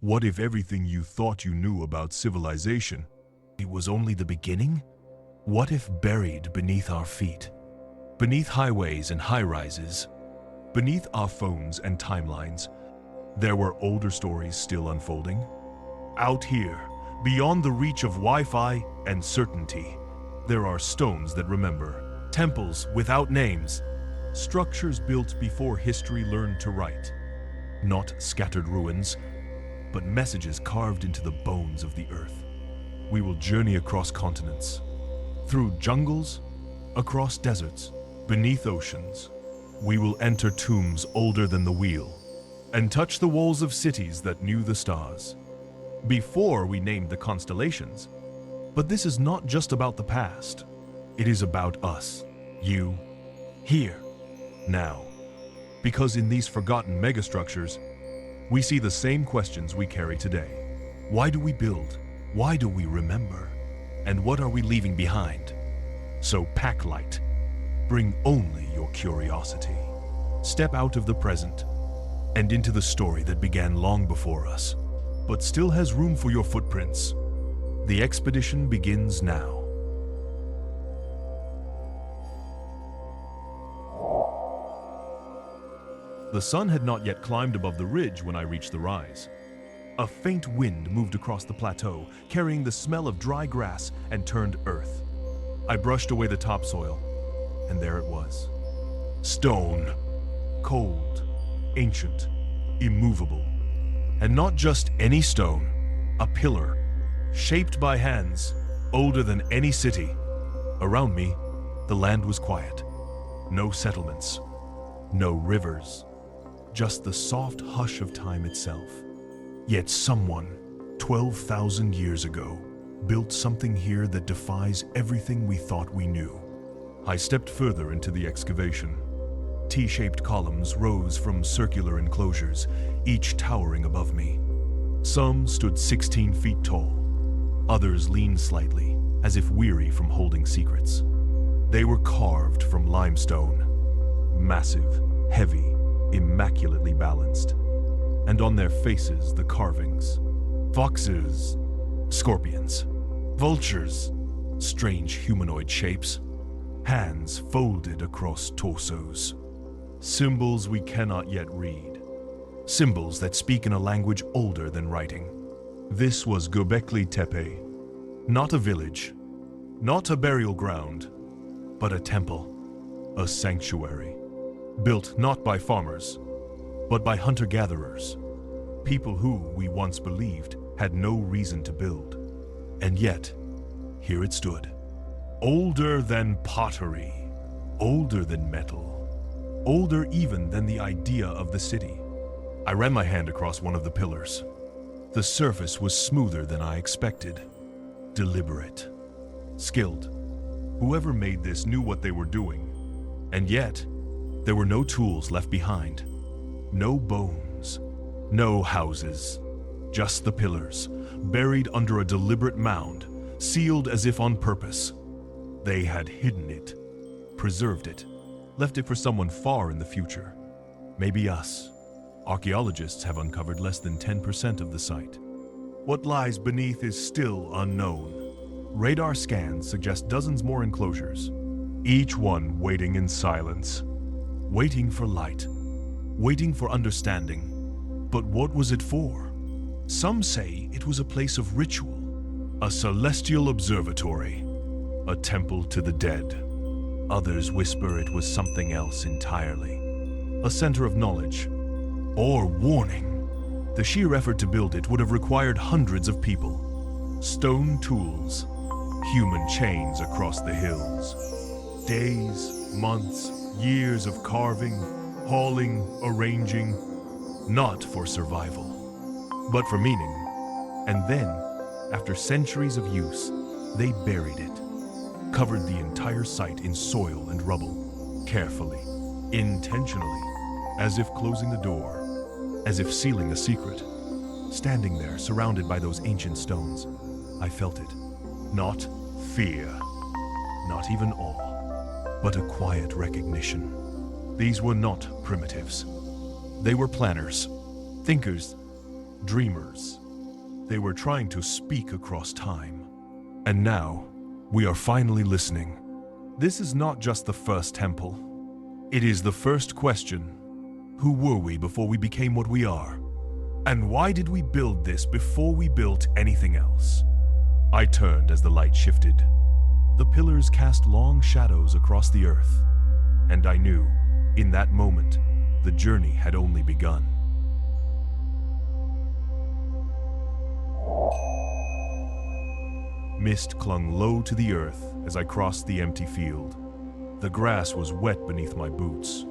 What if everything you thought you knew about civilization, it was only the beginning? What if buried beneath our feet, beneath highways and high-rises, beneath our phones and timelines, there were older stories still unfolding? Out here, beyond the reach of Wi-Fi and certainty, there are stones that remember, temples without names, structures built before history learned to write. Not scattered ruins, but messages carved into the bones of the earth. We will journey across continents, through jungles, across deserts, beneath oceans. We will enter tombs older than the wheel, and touch the walls of cities that knew the stars, before we named the constellations. But this is not just about the past. It is about us, you, here, now. Because in these forgotten megastructures, we see the same questions we carry today. Why do we build? Why do we remember? And what are we leaving behind? So pack light. Bring only your curiosity. Step out of the present and into the story that began long before us, but still has room for your footprints. The expedition begins now. The sun had not yet climbed above the ridge when I reached the rise. A faint wind moved across the plateau, carrying the smell of dry grass and turned earth. I brushed away the topsoil, and there it was. Stone. Cold, ancient, immovable. And not just any stone, a pillar, shaped by hands, older than any city. Around me, the land was quiet. No settlements, no rivers, just the soft hush of time itself. Yet someone, 12,000 years ago, built something here that defies everything we thought we knew. I stepped further into the excavation. T-shaped columns rose from circular enclosures, each towering above me. Some stood 16 feet tall. Others leaned slightly, as if weary from holding secrets. They were carved from limestone, massive, heavy, immaculately balanced. And on their faces, the carvings. Foxes, scorpions, vultures, strange humanoid shapes, hands folded across torsos. Symbols we cannot yet read. Symbols that speak in a language older than writing. This was Göbekli Tepe. Not a village, not a burial ground, but a temple, a sanctuary. Built not by farmers, but by hunter-gatherers. People who, we once believed, had no reason to build. And yet, here it stood. Older than pottery, older than metal, older even than the idea of the city. I ran my hand across one of the pillars. The surface was smoother than I expected. Deliberate, skilled. Whoever made this knew what they were doing. And yet, there were no tools left behind. No bones, no houses. Just the pillars, buried under a deliberate mound, sealed as if on purpose. They had hidden it, preserved it, left it for someone far in the future. Maybe us. Archaeologists have uncovered less than 10% of the site. What lies beneath is still unknown. Radar scans suggest dozens more enclosures, each one waiting in silence. Waiting for light, waiting for understanding. But what was it for? Some say it was a place of ritual, a celestial observatory, a temple to the dead. Others whisper it was something else entirely, a center of knowledge, or warning. The sheer effort to build it would have required hundreds of people. Stone tools, human chains across the hills. Days, months, years of carving, hauling, arranging, not for survival, but for meaning. And then, after centuries of use, they buried it, covered the entire site in soil and rubble, carefully, intentionally, as if closing the door, as if sealing a secret. Standing there, surrounded by those ancient stones, I felt it. Not fear, not even awe, but a quiet recognition. These were not primitives. They were planners, thinkers, dreamers. They were trying to speak across time. And now, we are finally listening. This is not just the first temple. It is the first question. Who were we before we became what we are? And why did we build this before we built anything else? I turned as the light shifted. The pillars cast long shadows across the earth, and I knew, in that moment, the journey had only begun. Mist clung low to the earth as I crossed the empty field. The grass was wet beneath my boots,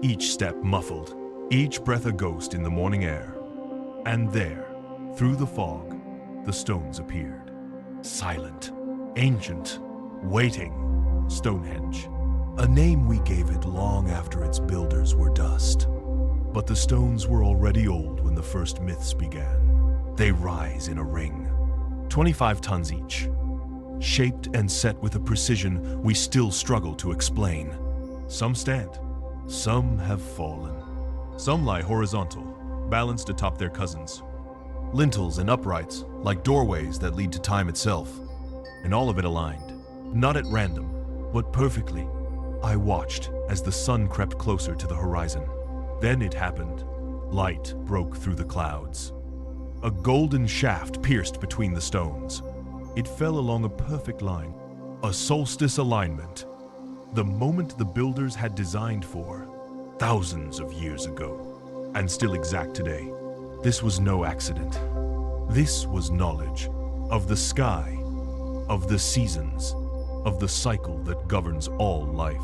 each step muffled, each breath a ghost in the morning air. And there, through the fog, the stones appeared. Silent, ancient, waiting, Stonehenge. A name we gave it long after its builders were dust. But the stones were already old when the first myths began. They rise in a ring, 25 tons each, shaped and set with a precision we still struggle to explain. Some stand, some have fallen. Some lie horizontal, balanced atop their cousins. Lintels and uprights, like doorways that lead to time itself. And all of it aligned, not at random, but perfectly. I watched as the sun crept closer to the horizon. Then it happened. Light broke through the clouds. A golden shaft pierced between the stones. It fell along a perfect line, a solstice alignment. The moment the builders had designed for, thousands of years ago. And still exact today. This was no accident. This was knowledge of the sky, of the seasons, of the cycle that governs all life.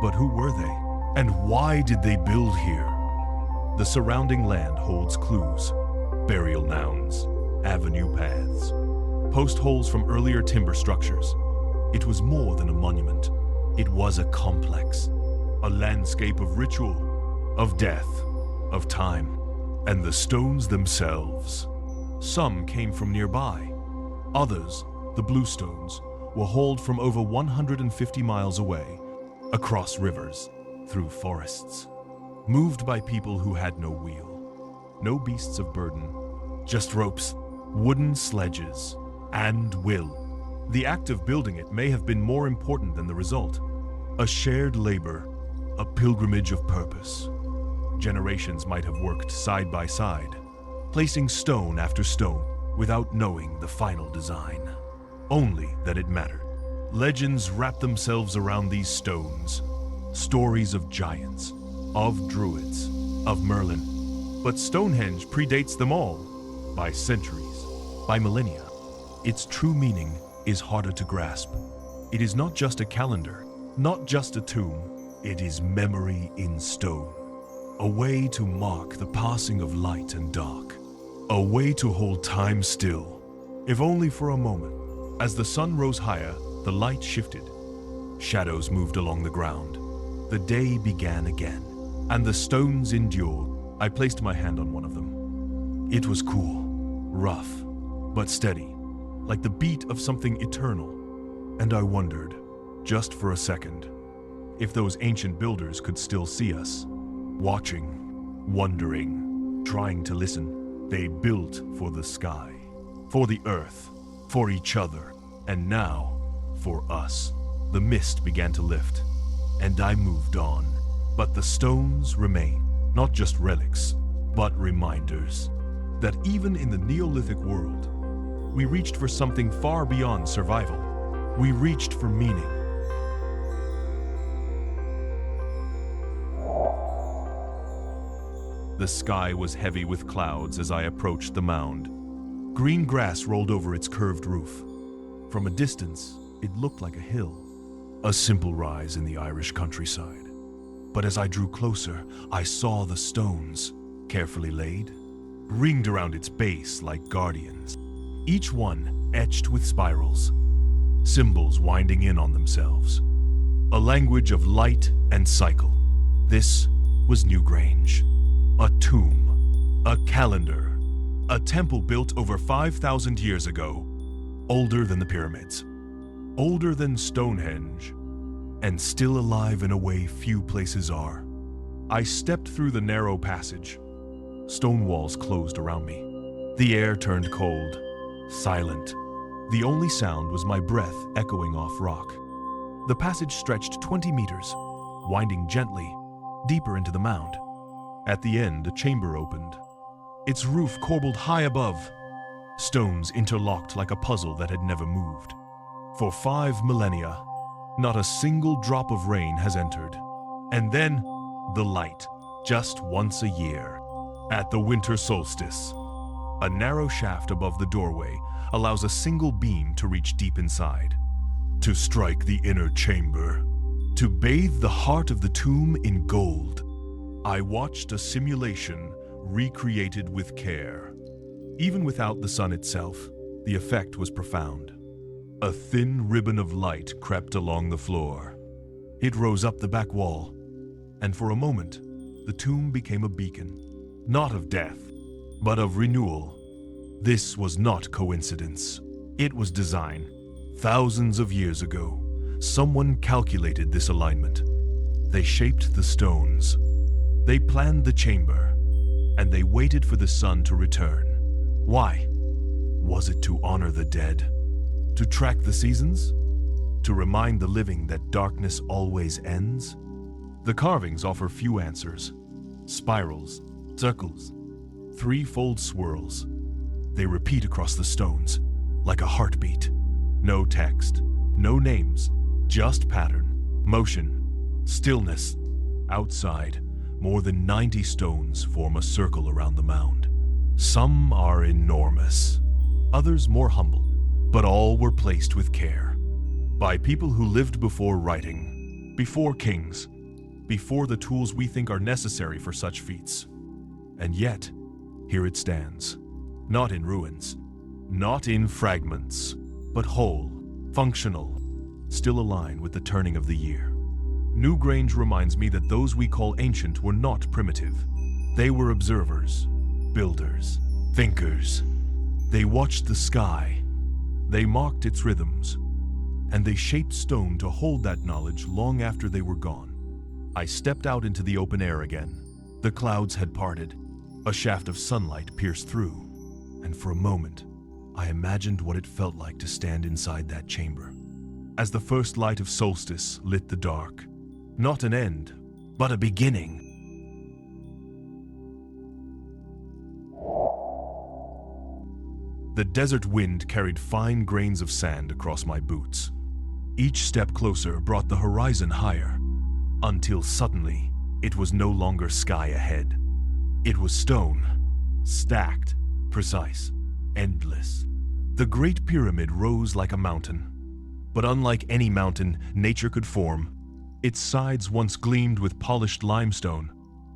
But who were they? And why did they build here? The surrounding land holds clues, burial mounds, avenue paths, post holes from earlier timber structures. It was more than a monument. It was a complex, a landscape of ritual, of death, of time, and the stones themselves. Some came from nearby. Others, the blue stones, were hauled from over 150 miles away, across rivers, through forests, moved by people who had no wheel, no beasts of burden, just ropes, wooden sledges, and will. The act of building it may have been more important than the result. A shared labor, a pilgrimage of purpose. Generations might have worked side by side, placing stone after stone without knowing the final design. Only that it mattered. Legends wrap themselves around these stones. Stories of giants, of druids, of Merlin. But Stonehenge predates them all, by centuries, by millennia. Its true meaning is harder to grasp. It is not just a calendar, not just a tomb. It is memory in stone. A way to mark the passing of light and dark. A way to hold time still, if only for a moment. As the sun rose higher, the light shifted. Shadows moved along the ground. The day began again, and the stones endured. I placed my hand on one of them. It was cool, rough, but steady, like the beat of something eternal. And I wondered, just for a second, if those ancient builders could still see us. Watching, wondering, trying to listen. They built for the sky, for the earth, for each other, and now, for us. The mist began to lift, and I moved on. But the stones remain, not just relics, but reminders that even in the Neolithic world, we reached for something far beyond survival. We reached for meaning. The sky was heavy with clouds as I approached the mound. Green grass rolled over its curved roof. From a distance, it looked like a hill, a simple rise in the Irish countryside. But as I drew closer, I saw the stones, carefully laid, ringed around its base like guardians, each one etched with spirals, symbols winding in on themselves. A language of light and cycle. This was Newgrange. A tomb, a calendar, a temple built over 5,000 years ago, older than the pyramids, older than Stonehenge, and still alive in a way few places are. I stepped through the narrow passage. Stone walls closed around me. The air turned cold, silent. The only sound was my breath echoing off rock. The passage stretched 20 meters, winding gently, deeper into the mound. At the end, a chamber opened. Its roof corbelled high above, stones interlocked like a puzzle that had never moved. For 5 millennia, not a single drop of rain has entered. And then, the light, just once a year. At the winter solstice, a narrow shaft above the doorway allows a single beam to reach deep inside, to strike the inner chamber, to bathe the heart of the tomb in gold. I watched a simulation recreated with care. Even without the sun itself, the effect was profound. A thin ribbon of light crept along the floor. It rose up the back wall, and for a moment, the tomb became a beacon, not of death, but of renewal. This was not coincidence. It was design. Thousands of years ago, someone calculated this alignment. They shaped the stones. They planned the chamber, and they waited for the sun to return. Why? Was it to honor the dead? To track the seasons? To remind the living that darkness always ends? The carvings offer few answers. Spirals, circles, threefold swirls. They repeat across the stones, like a heartbeat. No text, no names, just pattern, motion, stillness. Outside, more than 90 stones form a circle around the mound. Some are enormous, others more humble, but all were placed with care. By people who lived before writing, before kings, before the tools we think are necessary for such feats. And yet, here it stands. Not in ruins, not in fragments, but whole, functional, still aligned with the turning of the year. Newgrange reminds me that those we call ancient were not primitive. They were observers, builders, thinkers. They watched the sky, they marked its rhythms, and they shaped stone to hold that knowledge long after they were gone. I stepped out into the open air again. The clouds had parted, a shaft of sunlight pierced through. And for a moment, I imagined what it felt like to stand inside that chamber. As the first light of solstice lit the dark, not an end, but a beginning. The desert wind carried fine grains of sand across my boots. Each step closer brought the horizon higher, until suddenly, it was no longer sky ahead. It was stone, stacked, precise, endless. The Great Pyramid rose like a mountain. But unlike any mountain nature could form, its sides once gleamed with polished limestone,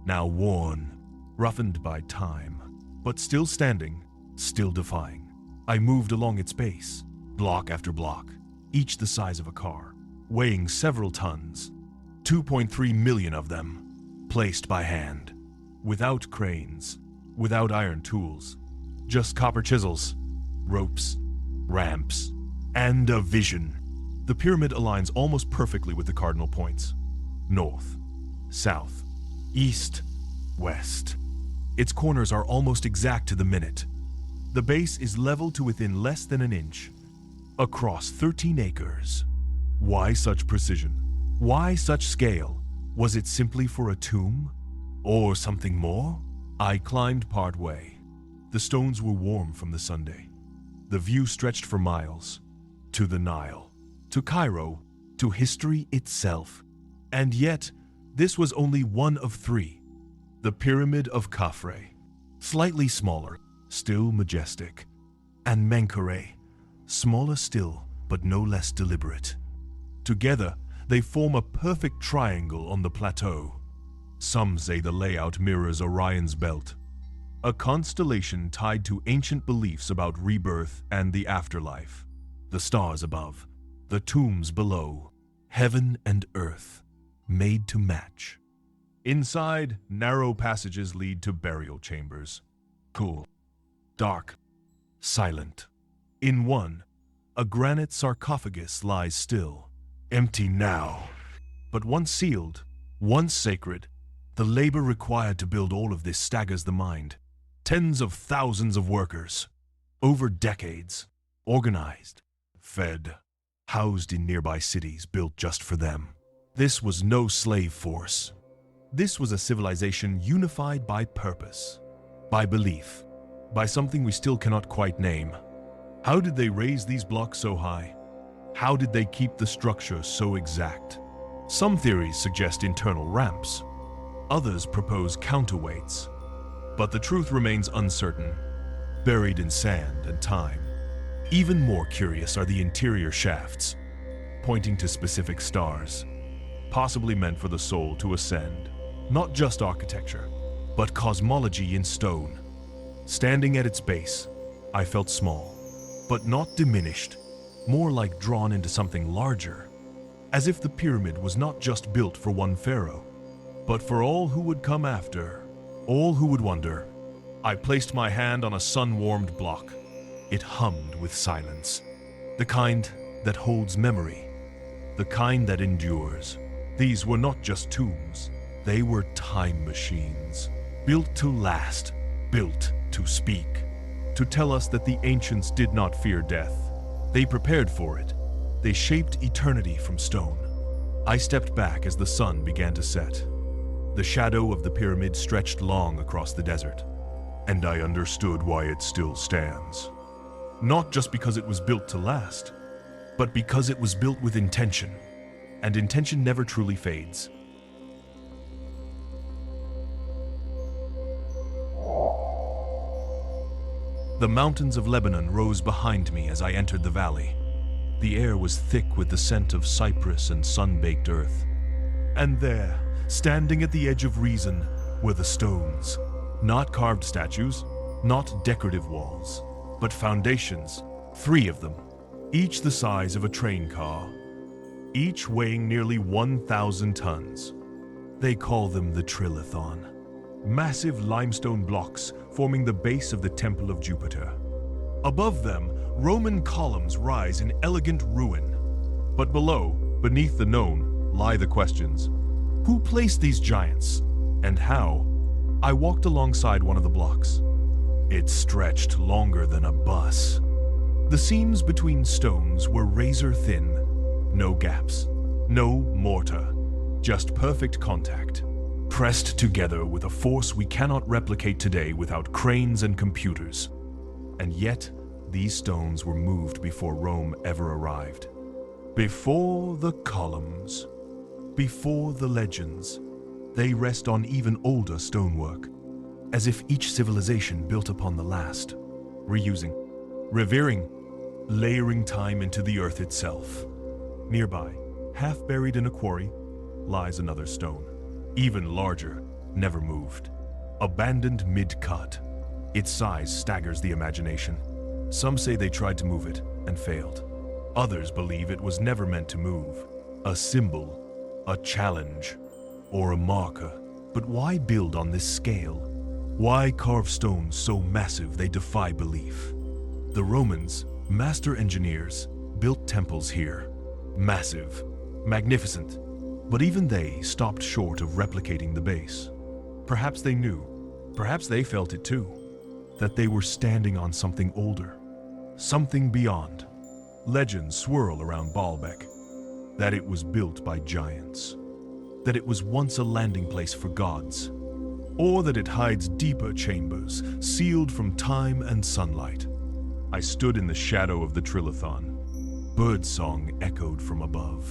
now worn, roughened by time, but still standing, still defying. I moved along its base, block after block, each the size of a car, weighing several tons, 2.3 million of them, placed by hand, without cranes, without iron tools. Just copper chisels, ropes, ramps, and a vision. The pyramid aligns almost perfectly with the cardinal points. North, south, east, west. Its corners are almost exact to the minute. The base is level to within less than an inch. Across 13 acres. Why such precision? Why such scale? Was it simply for a tomb? Or something more? I climbed part way. The stones were warm from the Sunday. The view stretched for miles, to the Nile, to Cairo, to history itself. And yet, this was only one of 3. The Pyramid of Khafre, slightly smaller, still majestic. And Menkaure, smaller still, but no less deliberate. Together, they form a perfect triangle on the plateau. Some say the layout mirrors Orion's belt, a constellation tied to ancient beliefs about rebirth and the afterlife. The stars above, the tombs below, heaven and earth, made to match. Inside, narrow passages lead to burial chambers. Cool, dark, silent. In one, a granite sarcophagus lies still, empty now. But once sealed, once sacred, the labor required to build all of this staggers the mind. Tens of thousands of workers, over decades, organized, fed, housed in nearby cities built just for them. This was no slave force. This was a civilization unified by purpose, by belief, by something we still cannot quite name. How did they raise these blocks so high? How did they keep the structure so exact? Some theories suggest internal ramps. Others propose counterweights. But the truth remains uncertain, buried in sand and time. Even more curious are the interior shafts, pointing to specific stars, possibly meant for the soul to ascend. Not just architecture, but cosmology in stone. Standing at its base, I felt small, but not diminished, more like drawn into something larger, as if the pyramid was not just built for one pharaoh, but for all who would come after, all who would wonder. I placed my hand on a sun-warmed block. It hummed with silence, the kind that holds memory, the kind that endures. These were not just tombs, they were time machines, built to last, built to speak, to tell us that the ancients did not fear death. They prepared for it. They shaped eternity from stone. I stepped back as the sun began to set. The shadow of the pyramid stretched long across the desert, and I understood why it still stands. Not just because it was built to last, but because it was built with intention, and intention never truly fades. The mountains of Lebanon rose behind me as I entered the valley. The air was thick with the scent of cypress and sun-baked earth. And there, standing at the edge of reason, were the stones. Not carved statues, not decorative walls, but foundations, 3 of them, each the size of a train car, each weighing nearly 1,000 tons. They call them the Trilithon. Massive limestone blocks forming the base of the Temple of Jupiter. Above them, Roman columns rise in elegant ruin. But below, beneath the known, lie the questions. Who placed these giants, and how? I walked alongside one of the blocks. It stretched longer than a bus. The seams between stones were razor thin. No gaps, no mortar, just perfect contact. Pressed together with a force we cannot replicate today without cranes and computers. And yet, these stones were moved before Rome ever arrived. Before the columns, before the legends, they rest on even older stonework, as if each civilization built upon the last, reusing, revering, layering time into the earth itself. Nearby, half buried in a quarry, lies another stone. Even larger, never moved. Abandoned mid-cut. Its size staggers the imagination. Some say they tried to move it and failed. Others believe it was never meant to move. A symbol, a challenge, or a marker. But why build on this scale? Why carve stones so massive they defy belief? The Romans, master engineers, built temples here. Massive, magnificent. But even they stopped short of replicating the base. Perhaps they knew, perhaps they felt it too, that they were standing on something older, something beyond. Legends swirl around Baalbek, that it was built by giants, that it was once a landing place for gods, or that it hides deeper chambers, sealed from time and sunlight. I stood in the shadow of the Trilithon. Birdsong echoed from above.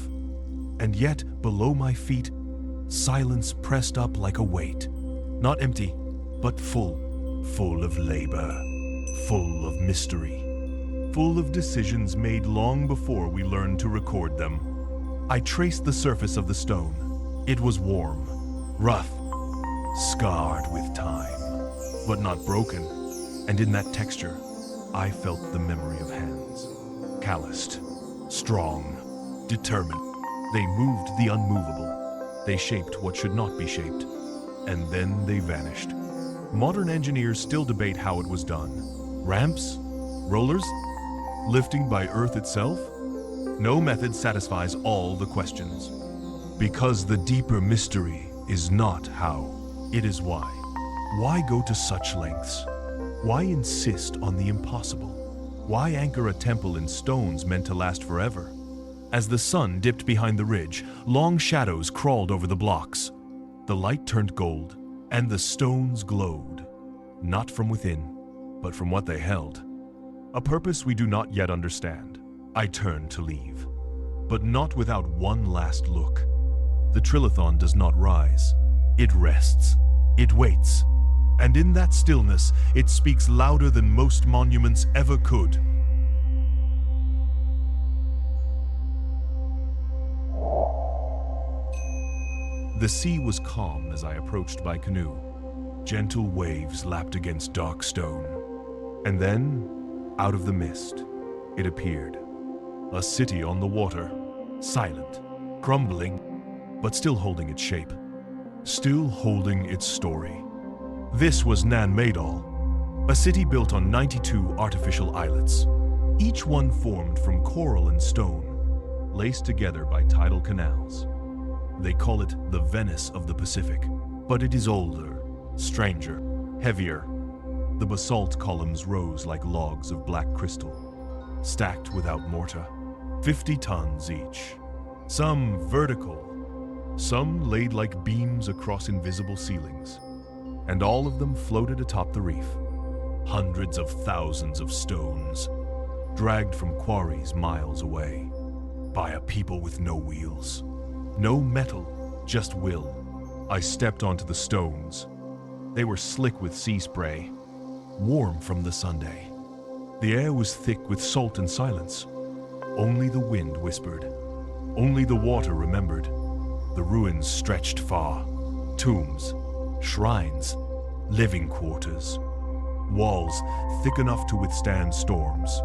And yet, below my feet, silence pressed up like a weight. Not empty, but full. Full of labor. Full of mystery. Full of decisions made long before we learned to record them. I traced the surface of the stone. It was warm, rough, scarred with time, but not broken. And in that texture, I felt the memory of hands. Calloused, strong, determined. They moved the unmovable. They shaped what should not be shaped. And then they vanished. Modern engineers still debate how it was done. Ramps? Rollers? Lifting by Earth itself? No method satisfies all the questions. Because the deeper mystery is not how, it is why. Why go to such lengths? Why insist on the impossible? Why anchor a temple in stones meant to last forever? As the sun dipped behind the ridge, long shadows crawled over the blocks. The light turned gold, and the stones glowed, not from within, but from what they held. A purpose we do not yet understand. I turned to leave, but not without one last look. The Trilithon does not rise. It rests. It waits. And in that stillness, it speaks louder than most monuments ever could. The sea was calm as I approached by canoe. Gentle waves lapped against dark stone. And then, out of the mist, it appeared. A city on the water, silent, crumbling, but still holding its shape. Still holding its story. This was Madol, a city built on 92 artificial islets, each one formed from coral and stone, laced together by tidal canals. They call it the Venice of the Pacific, but it is older, stranger, heavier. The basalt columns rose like logs of black crystal, stacked without mortar, 50 tons each. Some vertical, some laid like beams across invisible ceilings. And all of them floated atop the reef. Hundreds of thousands of stones, dragged from quarries miles away, by a people with no wheels. No metal, just will. I stepped onto the stones. They were slick with sea spray, warm from the Sunday. The air was thick with salt and silence. Only the wind whispered. Only the water remembered. The ruins stretched far. Tombs, shrines, living quarters, walls thick enough to withstand storms,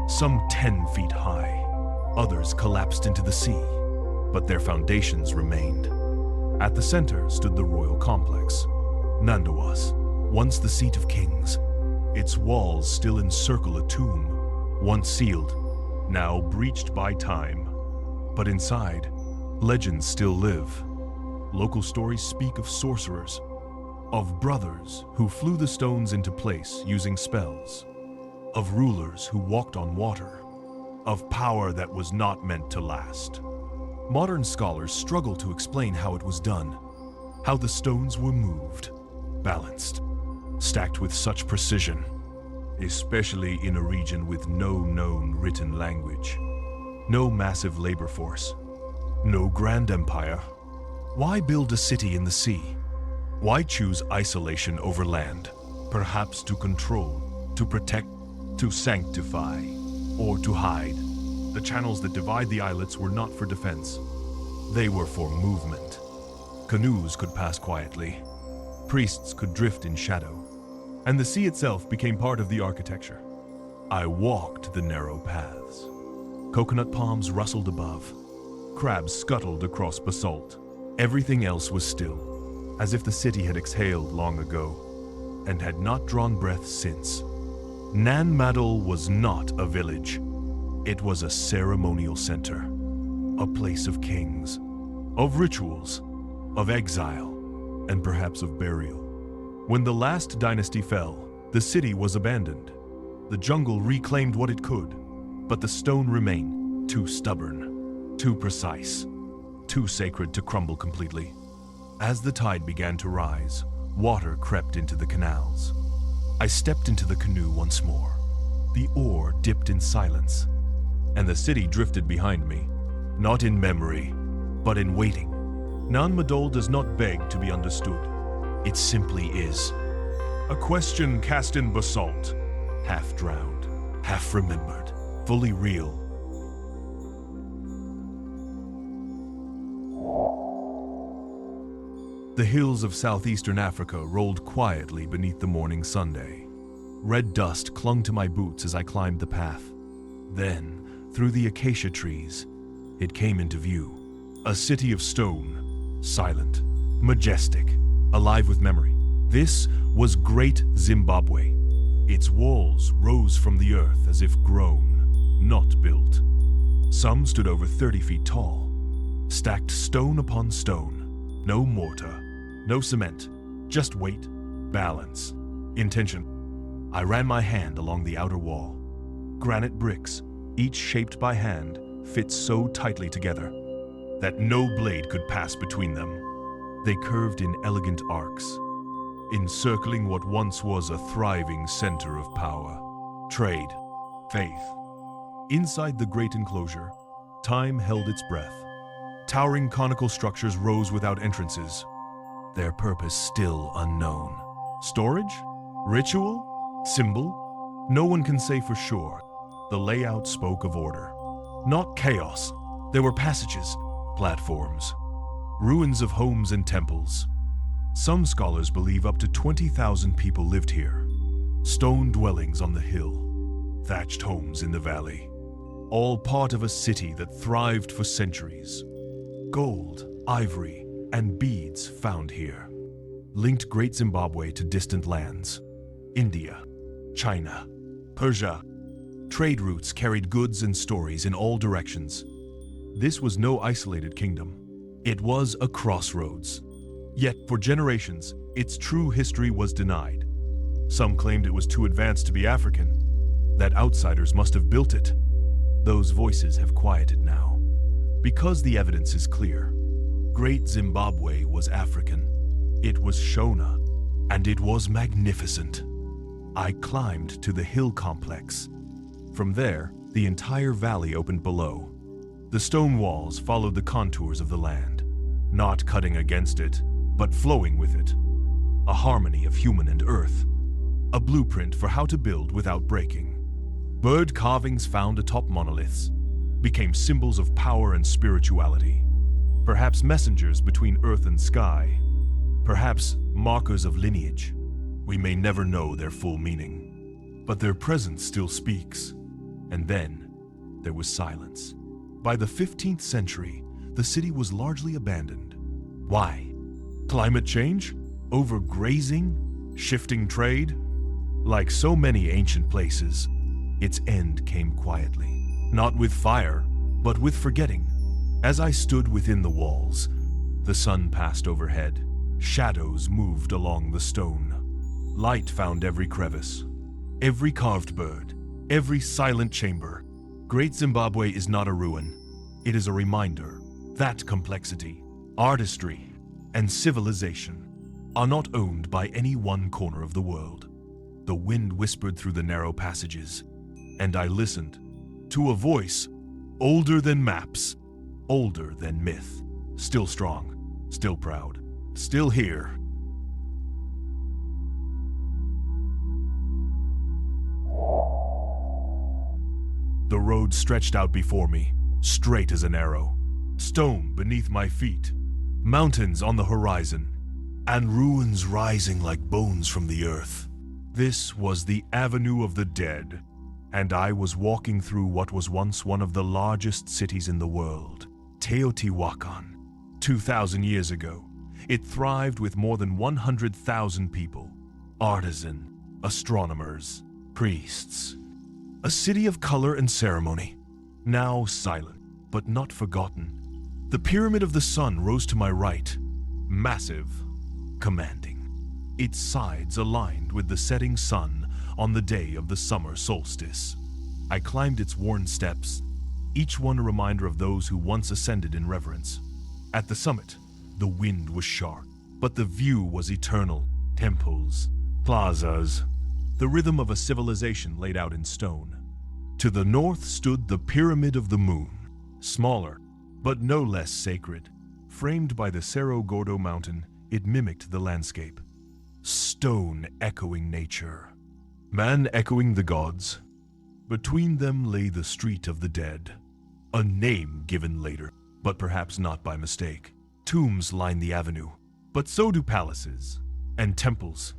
some 10 feet high. Others collapsed into the sea, but their foundations remained. At the center stood the royal complex, Nandawas, once the seat of kings. Its walls still encircle a tomb, once sealed, now breached by time. But inside, legends still live. Local stories speak of sorcerers, of brothers who flew the stones into place using spells, of rulers who walked on water, of power that was not meant to last. Modern scholars struggle to explain how it was done, how the stones were moved, balanced, stacked with such precision, especially in a region with no known written language, no massive labor force, no grand empire. Why build a city in the sea? Why choose isolation over land? Perhaps to control, to protect, to sanctify, or to hide. The channels that divide the islets were not for defense. They were for movement. Canoes could pass quietly. Priests could drift in shadow. And the sea itself became part of the architecture. I walked the narrow paths. Coconut palms rustled above. Crabs scuttled across basalt. Everything else was still, as if the city had exhaled long ago, and had not drawn breath since. Madol was not a village. It was a ceremonial center, a place of kings, of rituals, of exile, and perhaps of burial. When the last dynasty fell, the city was abandoned. The jungle reclaimed what it could, but the stone remained too stubborn, too precise, too sacred to crumble completely. As the tide began to rise, water crept into the canals. I stepped into the canoe once more. The oar dipped in silence, and the city drifted behind me, not in memory, but in waiting. Madol does not beg to be understood. It simply is. A question cast in basalt, half drowned, half remembered, fully real. The hills of southeastern Africa rolled quietly beneath the morning Sunday. Red dust clung to my boots as I climbed the path. Then, through the acacia trees, it came into view. A city of stone, silent, majestic, alive with memory. This was Great Zimbabwe. Its walls rose from the earth as if grown, not built. Some stood over 30 feet tall, stacked stone upon stone. No mortar, no cement, just weight, balance, intention. I ran my hand along the outer wall. Granite bricks, each shaped by hand, fit so tightly together that no blade could pass between them. They curved in elegant arcs, encircling what once was a thriving center of power, trade, faith. Inside the great enclosure, time held its breath. Towering conical structures rose without entrances, their purpose still unknown. Storage? Ritual? Symbol? No one can say for sure. The layout spoke of order. Not chaos. There were passages, platforms, ruins of homes and temples. Some scholars believe up to 20,000 people lived here. Stone dwellings on the hill, thatched homes in the valley, all part of a city that thrived for centuries. Gold, ivory, and beads found here linked Great Zimbabwe to distant lands. India, China, Persia. Trade routes carried goods and stories in all directions. This was no isolated kingdom. It was a crossroads. Yet, for generations, its true history was denied. Some claimed it was too advanced to be African, that outsiders must have built it. Those voices have quieted now. Because the evidence is clear, Great Zimbabwe was African. It was Shona, and it was magnificent. I climbed to the hill complex. From there, the entire valley opened below. The stone walls followed the contours of the land, not cutting against it, but flowing with it. A harmony of human and earth. A blueprint for how to build without breaking. Bird carvings found atop monoliths became symbols of power and spirituality. Perhaps messengers between earth and sky. Perhaps markers of lineage. We may never know their full meaning, but their presence still speaks. And then, there was silence. By the 15th century, the city was largely abandoned. Why? Climate change? Overgrazing? Shifting trade? Like so many ancient places, its end came quietly. Not with fire, but with forgetting. As I stood within the walls, the sun passed overhead. Shadows moved along the stone. Light found every crevice, every carved bird, every silent chamber. Great Zimbabwe is not a ruin. It is a reminder that complexity, artistry, and civilization are not owned by any one corner of the world. The wind whispered through the narrow passages, and I listened to a voice older than maps, older than myth, still strong, still proud, still here. The road stretched out before me, straight as an arrow. Stone beneath my feet, mountains on the horizon, and ruins rising like bones from the earth. This was the Avenue of the Dead, and I was walking through what was once one of the largest cities in the world, Teotihuacan. 2,000 years ago, it thrived with more than 100,000 people, artisan, astronomers, priests. A city of color and ceremony, now silent, but not forgotten. The Pyramid of the Sun rose to my right, massive, commanding. Its sides aligned with the setting sun on the day of the summer solstice. I climbed its worn steps, each one a reminder of those who once ascended in reverence. At the summit, the wind was sharp, but the view was eternal. Temples, plazas, the rhythm of a civilization laid out in stone. To the north stood the Pyramid of the Moon, smaller, but no less sacred. Framed by the Cerro Gordo mountain, it mimicked the landscape. Stone echoing nature, man echoing the gods. Between them lay the Street of the Dead, a name given later, but perhaps not by mistake. Tombs line the avenue, but so do palaces and temples,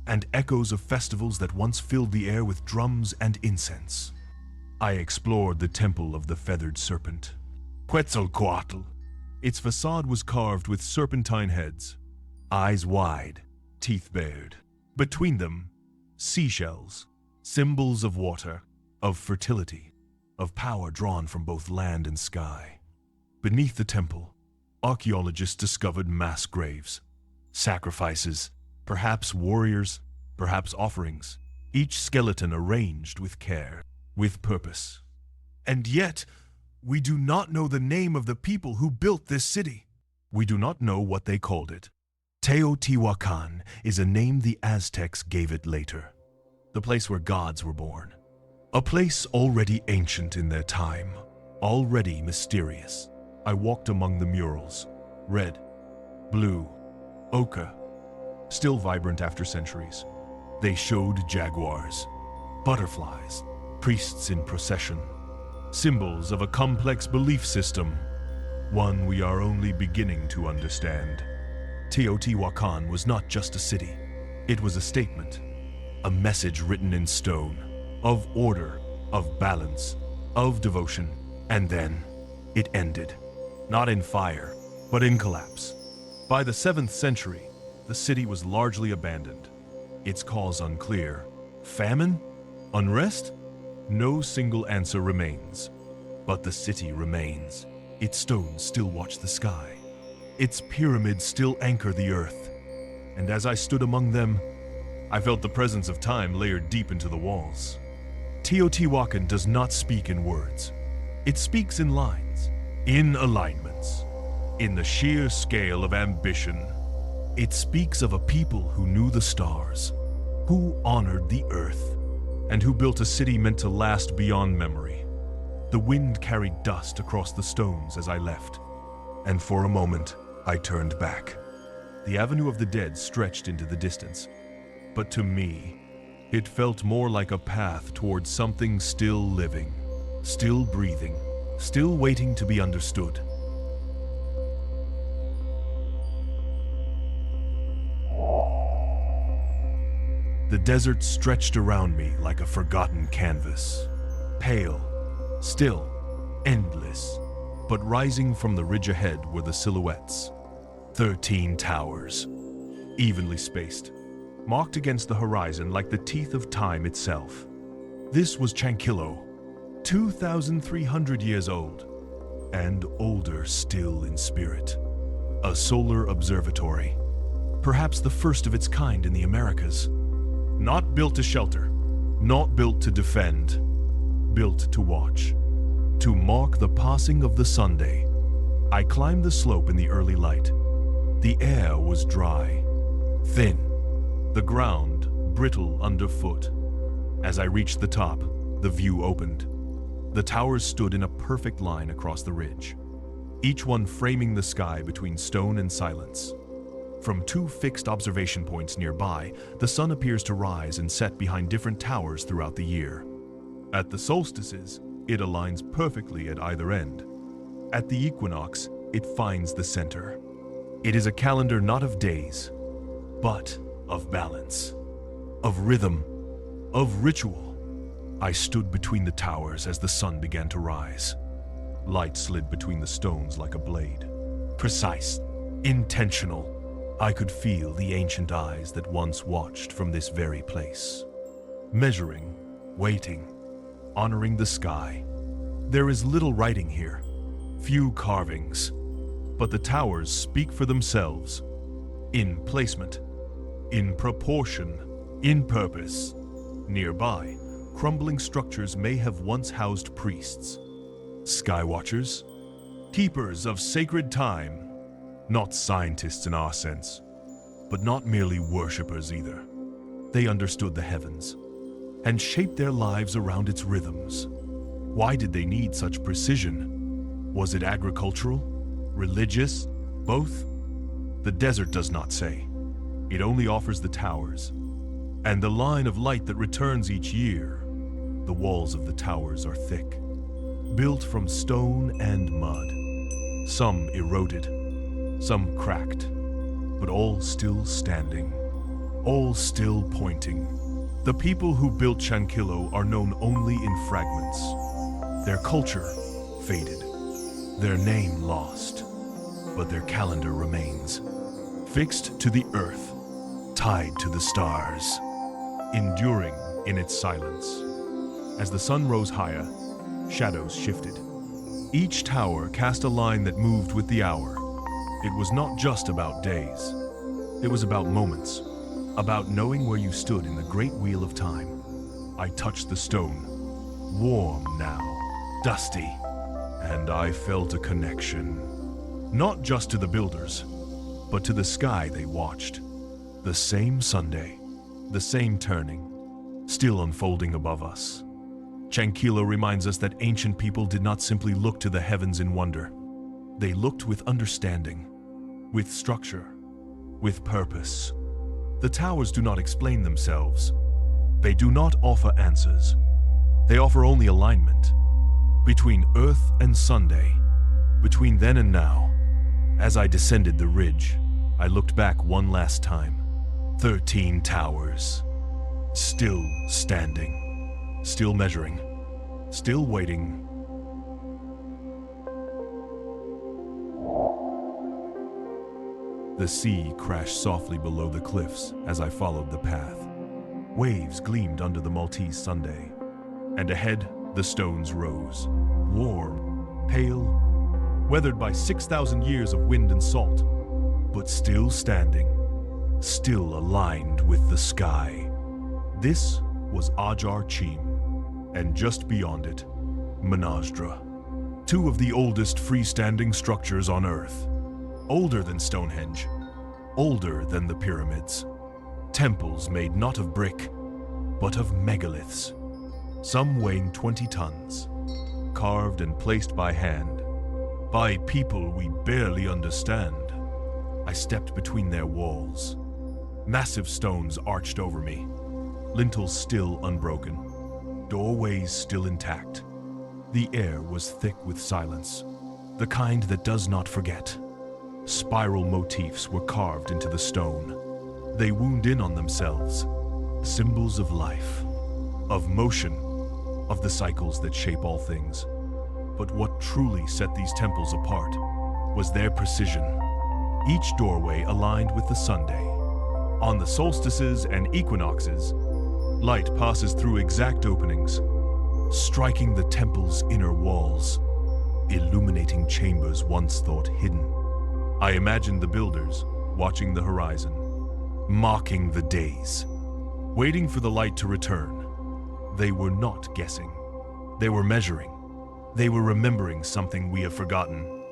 and echoes of festivals that once filled the air with drums and incense. I explored the Temple of the Feathered Serpent, Quetzalcoatl. Its facade was carved with serpentine heads, eyes wide, teeth bared. Between them, seashells, symbols of water, of fertility, of power drawn from both land and sky. Beneath the temple, archaeologists discovered mass graves, sacrifices, perhaps warriors, perhaps offerings. each skeleton arranged with care, with purpose. And yet, we do not know the name of the people who built this city. We do not know what they called it. Teotihuacan is a name the Aztecs gave it later. The place where gods were born. A place already ancient in their time, already mysterious. I walked among the murals, red, blue, ochre, still vibrant after centuries. They showed jaguars, butterflies, priests in procession, symbols of a complex belief system, one we are only beginning to understand. Teotihuacan was not just a city. It was a statement, a message written in stone, of order, of balance, of devotion. And then it ended, not in fire, but in collapse. By the 7th century, the city was largely abandoned. Its cause unclear. Famine? Unrest? No single answer remains. But the city remains. Its stones still watch the sky. Its pyramids still anchor the earth. And as I stood among them, I felt the presence of time layered deep into the walls. Teotihuacan does not speak in words. It speaks in lines, in alignments, in the sheer scale of ambition. It speaks of a people who knew the stars, who honored the earth, and who built a city meant to last beyond memory. The wind carried dust across the stones as I left, and for a moment, I turned back. The Avenue of the Dead stretched into the distance, but to me, it felt more like a path towards something still living, still breathing, still waiting to be understood. The desert stretched around me like a forgotten canvas, pale, still, endless, but rising from the ridge ahead were the silhouettes. 13 towers, evenly spaced, marked against the horizon like the teeth of time itself. This was Chankillo, 2,300 years old, and older still in spirit. A solar observatory, perhaps the first of its kind in the Americas. Not built to shelter, not built to defend, built to watch, to mark the passing of the Sunday. I climbed the slope in the early light. The air was dry, thin, the ground brittle underfoot. As I reached the top, the view opened. The towers stood in a perfect line across the ridge, each one framing the sky between stone and silence. From 2 fixed observation points nearby, the sun appears to rise and set behind different towers throughout the year. At the solstices, it aligns perfectly at either end. At the equinox, it finds the center. It is a calendar not of days, but of balance, of rhythm, of ritual. I stood between the towers as the sun began to rise. Light slid between the stones like a blade. Precise, intentional. I could feel the ancient eyes that once watched from this very place. Measuring, waiting, honoring the sky. There is little writing here, few carvings, but the towers speak for themselves. In placement, in proportion, in purpose. Nearby, crumbling structures may have once housed priests, skywatchers, keepers of sacred time. Not scientists in our sense, but not merely worshippers either. They understood the heavens and shaped their lives around its rhythms. Why did they need such precision? Was it agricultural? Religious? Both? The desert does not say. It only offers the towers and the line of light that returns each year. The walls of the towers are thick, built from stone and mud. Some eroded, some cracked, but all still standing, all still pointing. The people who built Chankillo are known only in fragments. Their culture faded, their name lost, but their calendar remains, fixed to the earth, tied to the stars, enduring in its silence. As the sun rose higher, shadows shifted. Each tower cast a line that moved with the hour. It was not just about days. It was about moments, about knowing where you stood in the great wheel of time. I touched the stone. Warm now, dusty, and I felt a connection. Not just to the builders, but to the sky they watched. The same Sunday, the same turning, still unfolding above us. Chankillo reminds us that ancient people did not simply look to the heavens in wonder. They looked with understanding, with structure, with purpose. The towers do not explain themselves. They do not offer answers. They offer only alignment. Between Earth and Sunday, between then and now. As I descended the ridge, I looked back one last time. 13 towers. Still standing. Still measuring. Still waiting. The sea crashed softly below the cliffs as I followed the path. Waves gleamed under the Maltese Sunday. And ahead, the stones rose. Warm, pale, weathered by 6,000 years of wind and salt, but still standing, still aligned with the sky. This was Ħaġar Chim, and just beyond it, Mnajdra. Two of the oldest freestanding structures on Earth. Older than Stonehenge, older than the pyramids. Temples made not of brick, but of megaliths. Some weighing 20 tons, carved and placed by hand, by people we barely understand. I stepped between their walls. Massive stones arched over me, lintels still unbroken, doorways still intact. The air was thick with silence, the kind that does not forget. Spiral motifs were carved into the stone. They wound in on themselves, symbols of life, of motion, of the cycles that shape all things. But what truly set these temples apart was their precision. Each doorway aligned with the Sunday. On the solstices and equinoxes, light passes through exact openings, striking the temple's inner walls, illuminating chambers once thought hidden. I imagined the builders watching the horizon, marking the days, waiting for the light to return. They were not guessing. They were measuring. They were remembering something we have forgotten.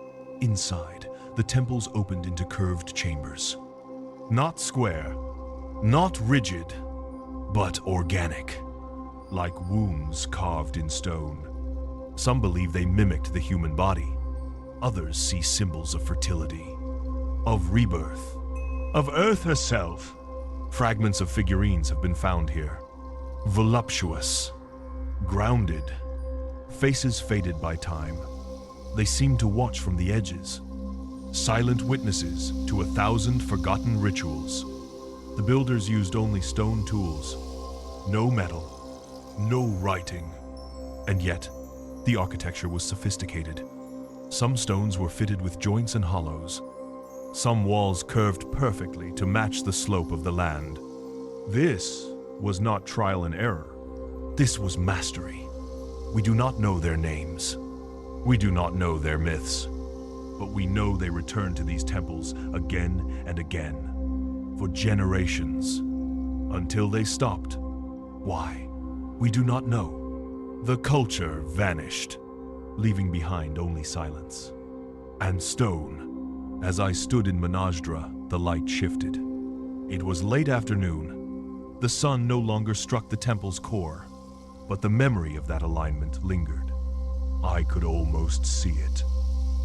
Inside, the temples opened into curved chambers. Not square, not rigid, but organic, like wombs carved in stone. Some believe they mimicked the human body. Others see symbols of fertility, of rebirth, of Earth herself. Fragments of figurines have been found here. Voluptuous, grounded, faces faded by time. They seem to watch from the edges, silent witnesses to 1,000 forgotten rituals. The builders used only stone tools, no metal, no writing. And yet, the architecture was sophisticated. Some stones were fitted with joints and hollows. Some walls curved perfectly to match the slope of the land. This was not trial and error. This was mastery. We do not know their names. We do not know their myths. But we know they returned to these temples again and again, for generations, until they stopped. Why? We do not know. The culture vanished, leaving behind only silence. And stone. As I stood in Mnajdra, the light shifted. It was late afternoon. The sun no longer struck the temple's core, but the memory of that alignment lingered. I could almost see it.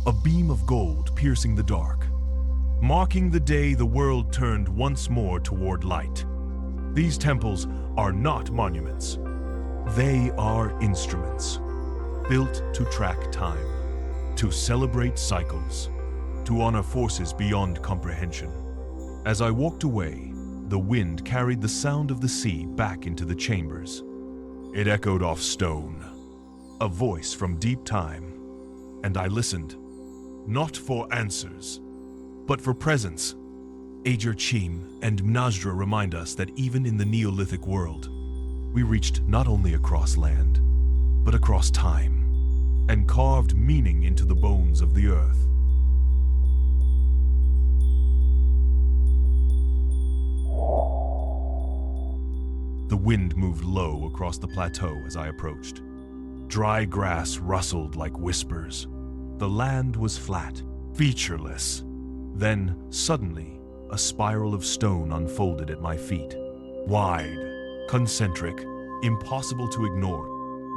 A beam of gold piercing the dark, marking the day the world turned once more toward light. These temples are not monuments. They are instruments, built to track time, to celebrate cycles, to honor forces beyond comprehension. As I walked away, the wind carried the sound of the sea back into the chambers. It echoed off stone, a voice from deep time, and I listened, not for answers, but for presence. Ħaġar Chim and Mnajdra remind us that even in the Neolithic world, we reached not only across land, but across time, and carved meaning into the bones of the earth. The wind moved low across the plateau as I approached. Dry grass rustled like whispers. The land was flat, featureless. Then, suddenly, a spiral of stone unfolded at my feet. Wide, concentric, impossible to ignore.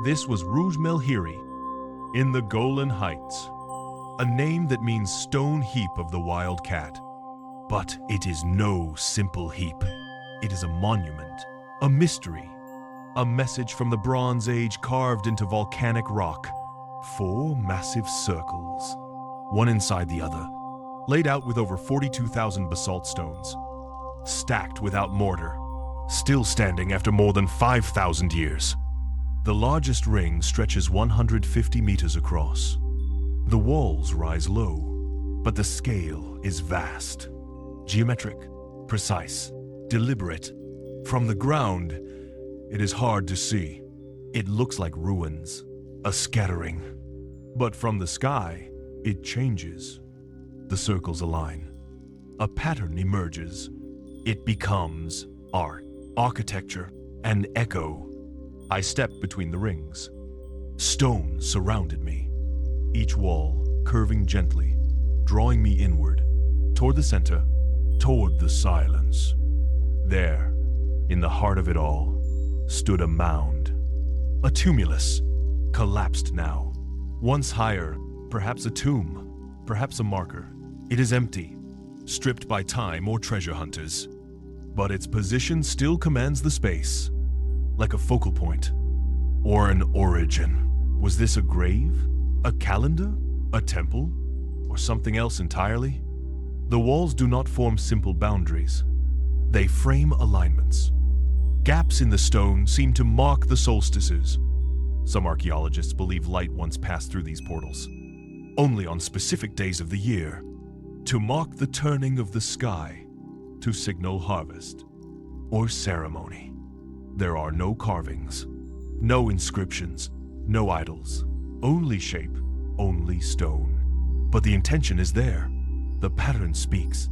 This was Rujm el-Hiri, in the Golan Heights, a name that means stone heap of the wild cat. But it is no simple heap. It is a monument, a mystery, a message from the Bronze Age carved into volcanic rock. 4 massive circles, one inside the other, laid out with over 42,000 basalt stones, stacked without mortar, still standing after more than 5,000 years. The largest ring stretches 150 meters across. The walls rise low, but the scale is vast. Geometric, precise, deliberate. From the ground, it is hard to see. It looks like ruins, a scattering. But from the sky, it changes. The circles align. A pattern emerges. It becomes art, architecture, an echo. I stepped between the rings. Stone surrounded me, each wall curving gently, drawing me inward, toward the center, toward the silence. There, in the heart of it all, stood a mound, a tumulus, collapsed now. Once higher, perhaps a tomb, perhaps a marker. It is empty, stripped by time or treasure hunters. But its position still commands the space, like a focal point, or an origin. Was this a grave, a calendar, a temple, or something else entirely? The walls do not form simple boundaries. They frame alignments. Gaps in the stone seem to mark the solstices. Some archaeologists believe light once passed through these portals, only on specific days of the year, to mark the turning of the sky, to signal harvest or ceremony. There are no carvings, no inscriptions, no idols, only shape, only stone. But the intention is there. The pattern speaks,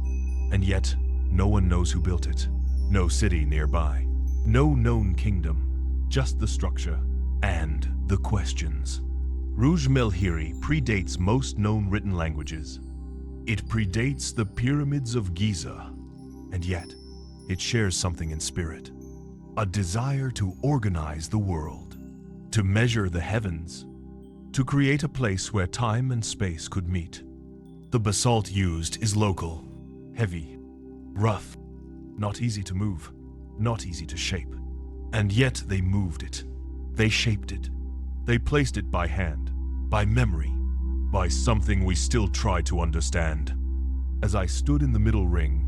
and yet no one knows who built it. No city nearby, no known kingdom, just the structure and the questions. Rujm el-Hiri predates most known written languages. It predates the pyramids of Giza, and yet it shares something in spirit. A desire to organize the world, to measure the heavens, to create a place where time and space could meet. The basalt used is local, heavy, rough, not easy to move, not easy to shape. And yet they moved it, they shaped it, they placed it by hand, by memory, by something we still try to understand. As I stood in the middle ring,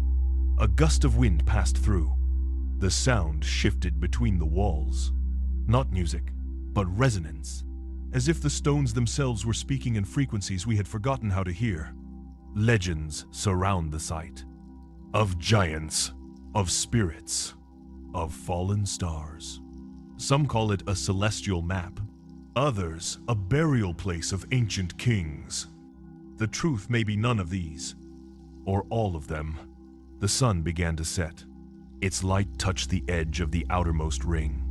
a gust of wind passed through. The sound shifted between the walls. Not music, but resonance, as if the stones themselves were speaking in frequencies we had forgotten how to hear. Legends surround the site, of giants, of spirits, of fallen stars. Some call it a celestial map, others a burial place of ancient kings. The truth may be none of these, or all of them. The sun began to set. Its light touched the edge of the outermost ring.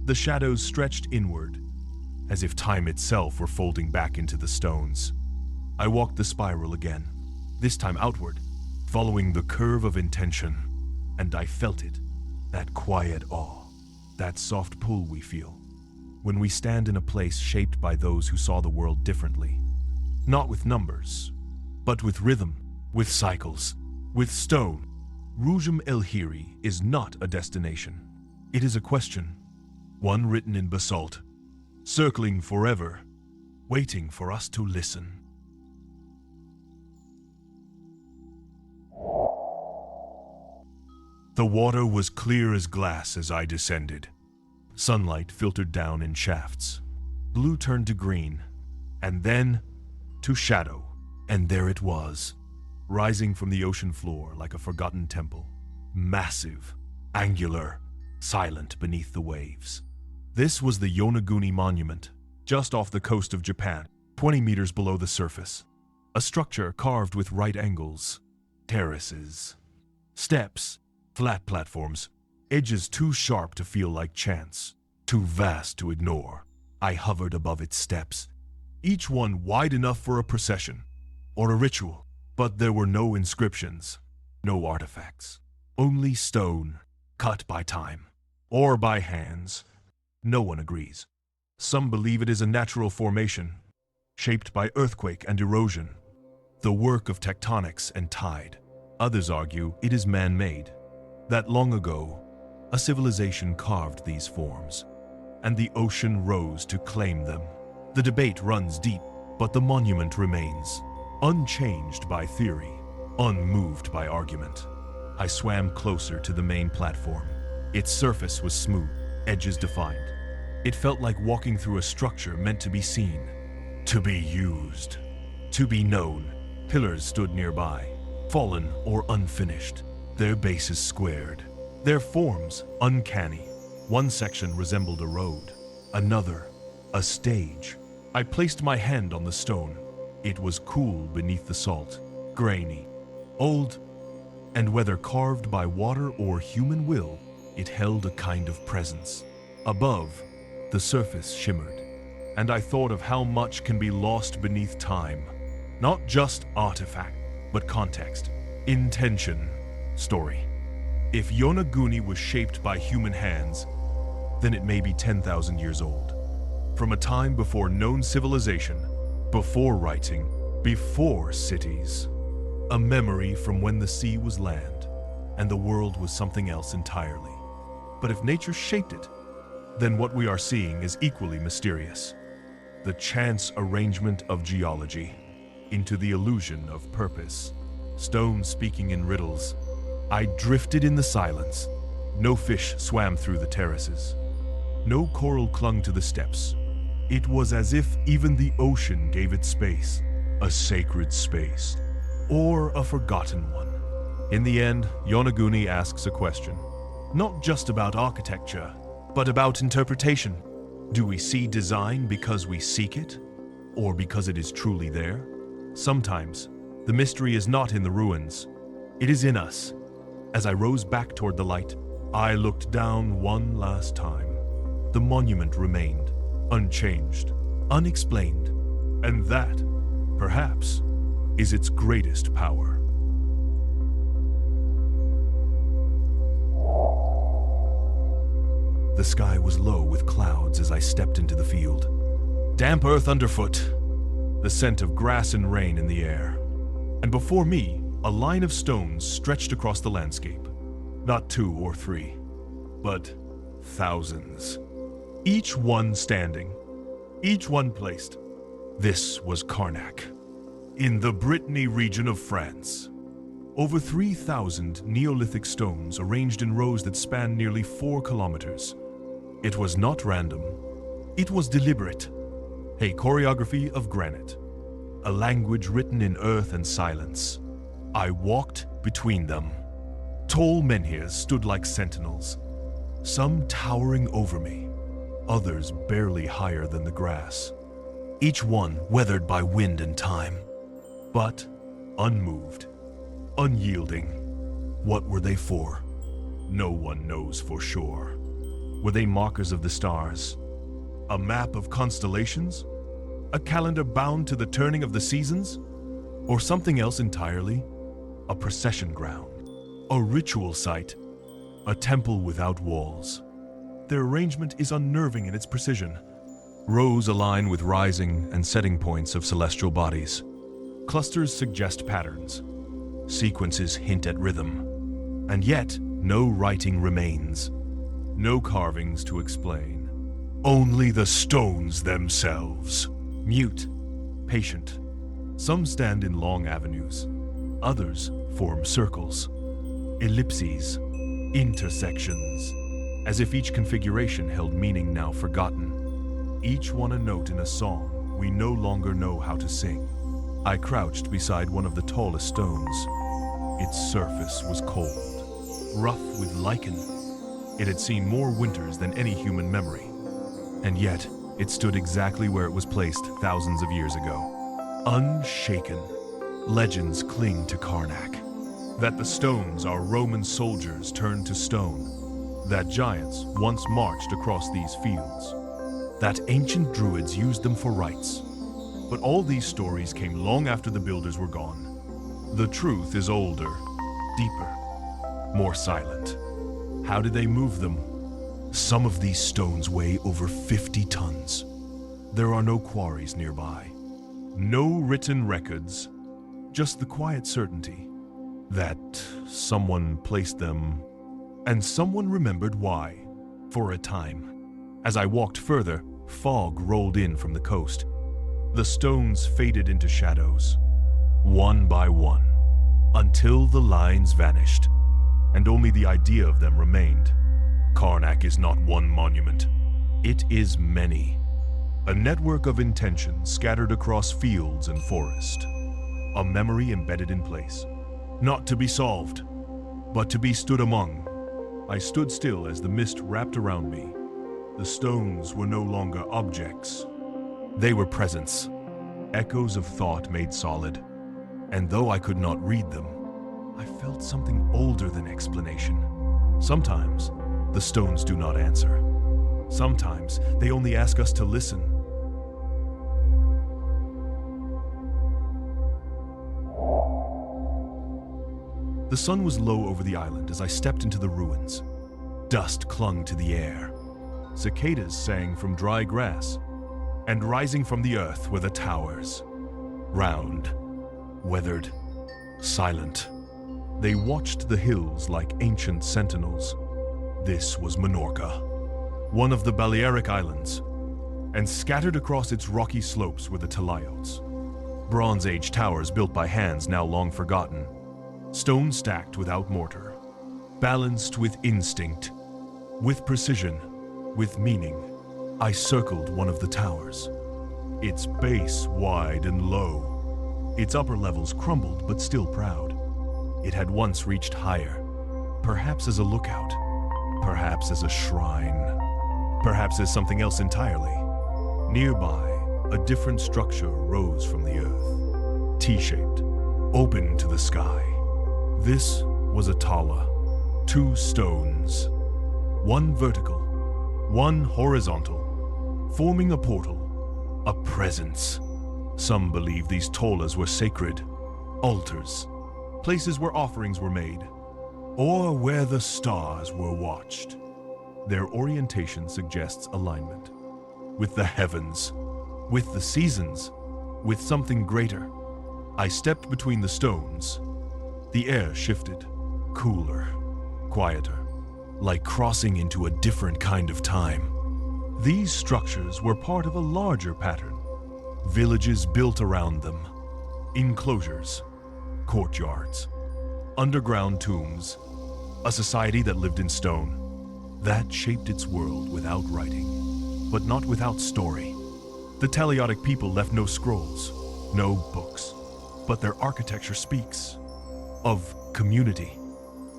The shadows stretched inward, as if time itself were folding back into the stones. I walked the spiral again, this time outward, following the curve of intention, and I felt it, that quiet awe, that soft pull we feel when we stand in a place shaped by those who saw the world differently. Not with numbers, but with rhythm, with cycles, with stone. Rujm el-Hiri is not a destination. It is a question, one written in basalt, circling forever, waiting for us to listen. The water was clear as glass as I descended. Sunlight filtered down in shafts. Blue turned to green, and then to shadow. And there it was, rising from the ocean floor like a forgotten temple. Massive, angular, silent beneath the waves. This was the Yonaguni monument, just off the coast of Japan, 20 meters below the surface. A structure carved with right angles, terraces, steps, flat platforms, edges too sharp to feel like chance, too vast to ignore. I hovered above its steps, each one wide enough for a procession or a ritual, but there were no inscriptions, no artifacts, only stone, cut by time or by hands. No one agrees. Some believe it is a natural formation, shaped by earthquake and erosion, the work of tectonics and tide. Others argue it is man-made, that long ago, a civilization carved these forms, and the ocean rose to claim them. The debate runs deep, but the monument remains, unchanged by theory, unmoved by argument. I swam closer to the main platform. Its surface was smooth, edges defined. It felt like walking through a structure meant to be seen, to be used, to be known. Pillars stood nearby, fallen or unfinished, their bases squared, their forms uncanny. One section resembled a road, another, a stage. I placed my hand on the stone. It was cool beneath the salt, grainy, old, and whether carved by water or human will, it held a kind of presence. Above, the surface shimmered, and I thought of how much can be lost beneath time. Not just artifact, but context, intention, story. If Yonaguni was shaped by human hands, then it may be 10,000 years old. From a time before known civilization, before writing, before cities. A memory from when the sea was land, and the world was something else entirely. But if nature shaped it, then what we are seeing is equally mysterious. The chance arrangement of geology into the illusion of purpose. Stone speaking in riddles. I drifted in the silence. No fish swam through the terraces. No coral clung to the steps. It was as if even the ocean gave it space, a sacred space, or a forgotten one. In the end, Yonaguni asks a question, not just about architecture, but about interpretation. Do we see design because we seek it, or because it is truly there? Sometimes, the mystery is not in the ruins. It is in us. As I rose back toward the light, I looked down one last time. The monument remained, unchanged, unexplained, and that, perhaps, is its greatest power. The sky was low with clouds as I stepped into the field. Damp earth underfoot, the scent of grass and rain in the air. And before me, a line of stones stretched across the landscape. Not 2 or 3, but thousands. Each one standing, each one placed. This was Carnac, in the Brittany region of France. Over 3,000 Neolithic stones arranged in rows that spanned nearly 4 kilometers. It was not random. It was deliberate. A choreography of granite. A language written in earth and silence. I walked between them. Tall menhirs stood like sentinels, some towering over me, others barely higher than the grass. Each one weathered by wind and time, but unmoved, unyielding. What were they for? No one knows for sure. Were they markers of the stars? A map of constellations? A calendar bound to the turning of the seasons? Or something else entirely? A procession ground? A ritual site? A temple without walls? Their arrangement is unnerving in its precision. Rows align with rising and setting points of celestial bodies. Clusters suggest patterns. Sequences hint at rhythm. And yet, no writing remains. No carvings to explain. Only the stones themselves. Mute, patient. Some stand in long avenues. Others form circles, ellipses, intersections, as if each configuration held meaning now forgotten. Each one a note in a song we no longer know how to sing. I crouched beside one of the tallest stones. Its surface was cold, rough with lichen. It had seen more winters than any human memory, and yet it stood exactly where it was placed thousands of years ago. Unshaken, legends cling to Carnac, that the stones are Roman soldiers turned to stone, that giants once marched across these fields, that ancient druids used them for rites. But all these stories came long after the builders were gone. The truth is older, deeper, more silent. How did they move them? Some of these stones weigh over 50 tons. There are no quarries nearby, no written records, just the quiet certainty that someone placed them, and someone remembered why, for a time. As I walked further, fog rolled in from the coast. The stones faded into shadows, one by one, until the lines vanished, and only the idea of them remained. Carnac is not one monument. It is many. A network of intentions scattered across fields and forest. A memory embedded in place. Not to be solved, but to be stood among. I stood still as the mist wrapped around me. The stones were no longer objects. They were presence, echoes of thought made solid. And though I could not read them, I felt something older than explanation. Sometimes, the stones do not answer. Sometimes, they only ask us to listen. The sun was low over the island as I stepped into the ruins. Dust clung to the air. Cicadas sang from dry grass, and rising from the earth were the towers. Round, weathered, silent. They watched the hills like ancient sentinels. This was Minorca, one of the Balearic islands, and scattered across its rocky slopes were the Talaiots. Bronze Age towers built by hands now long forgotten. Stone stacked without mortar, balanced with instinct, with precision, with meaning. I circled one of the towers. Its base wide and low. Its upper levels crumbled but still proud. It had once reached higher, perhaps as a lookout, perhaps as a shrine, perhaps as something else entirely. Nearby, a different structure rose from the earth, T-shaped, open to the sky. This was a tala, 2 stones, one vertical, one horizontal, forming a portal, a presence. Some believe these talas were sacred, altars, places where offerings were made, or where the stars were watched. Their orientation suggests alignment with the heavens, with the seasons, with something greater. I stepped between the stones. The air shifted, cooler, quieter, like crossing into a different kind of time. These structures were part of a larger pattern. Villages built around them, enclosures, courtyards, underground tombs, a society that lived in stone. That shaped its world without writing, but not without story. The Talaiotic people left no scrolls, no books, but their architecture speaks of community,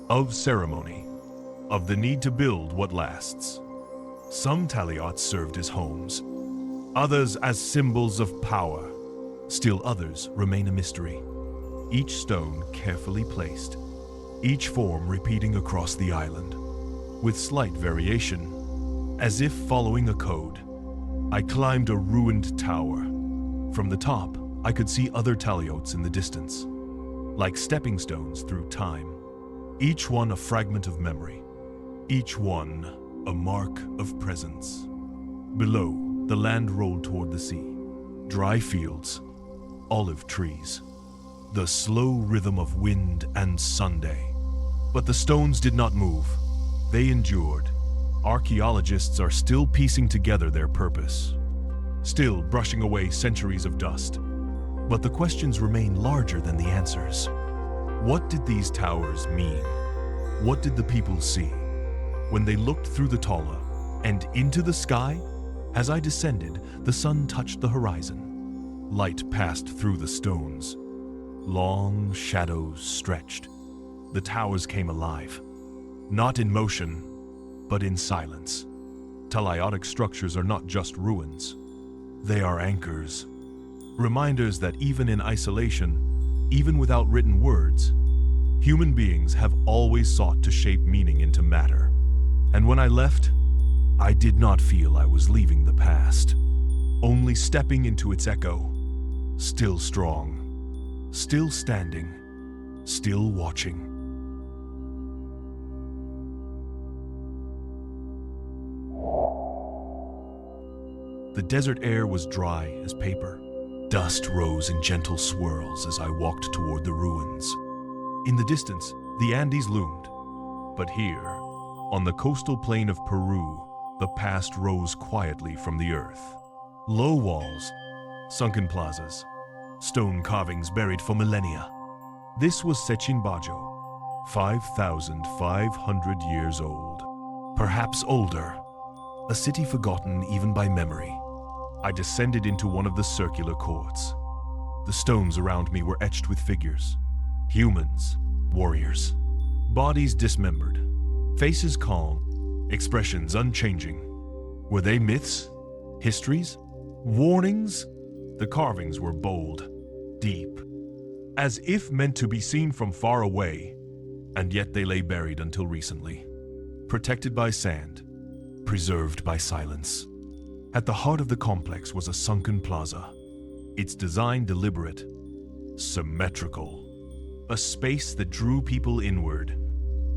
of ceremony, of the need to build what lasts. Some Talaiots served as homes, others as symbols of power. Still others remain a mystery. Each stone carefully placed, each form repeating across the island, with slight variation, as if following a code. I climbed a ruined tower. From the top, I could see other Talaiots in the distance, like stepping stones through time, each one a fragment of memory, each one a mark of presence. Below, the land rolled toward the sea, dry fields, olive trees, the slow rhythm of wind and Sunday. But the stones did not move. They endured. Archaeologists are still piecing together their purpose, still brushing away centuries of dust. But the questions remain larger than the answers. What did these towers mean? What did the people see when they looked through the tala and into the sky? As I descended, the sun touched the horizon. Light passed through the stones. Long shadows stretched. The towers came alive, not in motion, but in silence. Talaiotic structures are not just ruins. They are anchors, reminders that even in isolation, even without written words, human beings have always sought to shape meaning into matter. And when I left, I did not feel I was leaving the past, only stepping into its echo, still strong, still standing, still watching. The desert air was dry as paper. Dust rose in gentle swirls as I walked toward the ruins. In the distance, the Andes loomed. But here, on the coastal plain of Peru, the past rose quietly from the earth. Low walls, sunken plazas, stone carvings buried for millennia. This was Sechin Bajo, 5,500 years old. Perhaps older, a city forgotten even by memory. I descended into one of the circular courts. The stones around me were etched with figures. Humans, warriors, bodies dismembered, faces calm, expressions unchanging. Were they myths? Histories? Warnings? The carvings were bold, deep, as if meant to be seen from far away, and yet they lay buried until recently, protected by sand, preserved by silence. At the heart of the complex was a sunken plaza, its design deliberate, symmetrical, a space that drew people inward,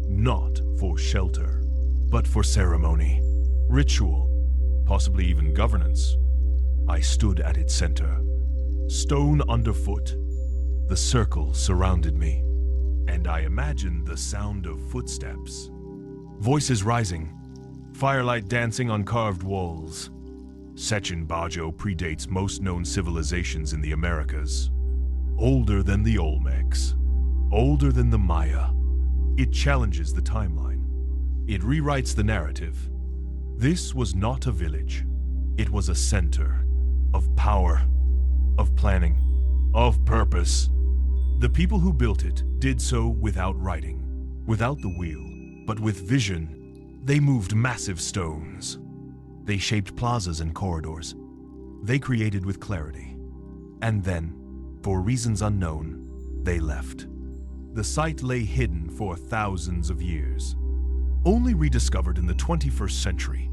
not for shelter, but for ceremony, ritual, possibly even governance. I stood at its center, stone underfoot. The circle surrounded me, and I imagined the sound of footsteps, voices rising, firelight dancing on carved walls. Sechin Bajo predates most known civilizations in the Americas. Older than the Olmecs, older than the Maya. It challenges the timeline. It rewrites the narrative. This was not a village. It was a center of power, of planning, of purpose. The people who built it did so without writing, without the wheel, but with vision. They moved massive stones. They shaped plazas and corridors. They created with clarity. And then, for reasons unknown, they left. The site lay hidden for thousands of years, only rediscovered in the 21st century.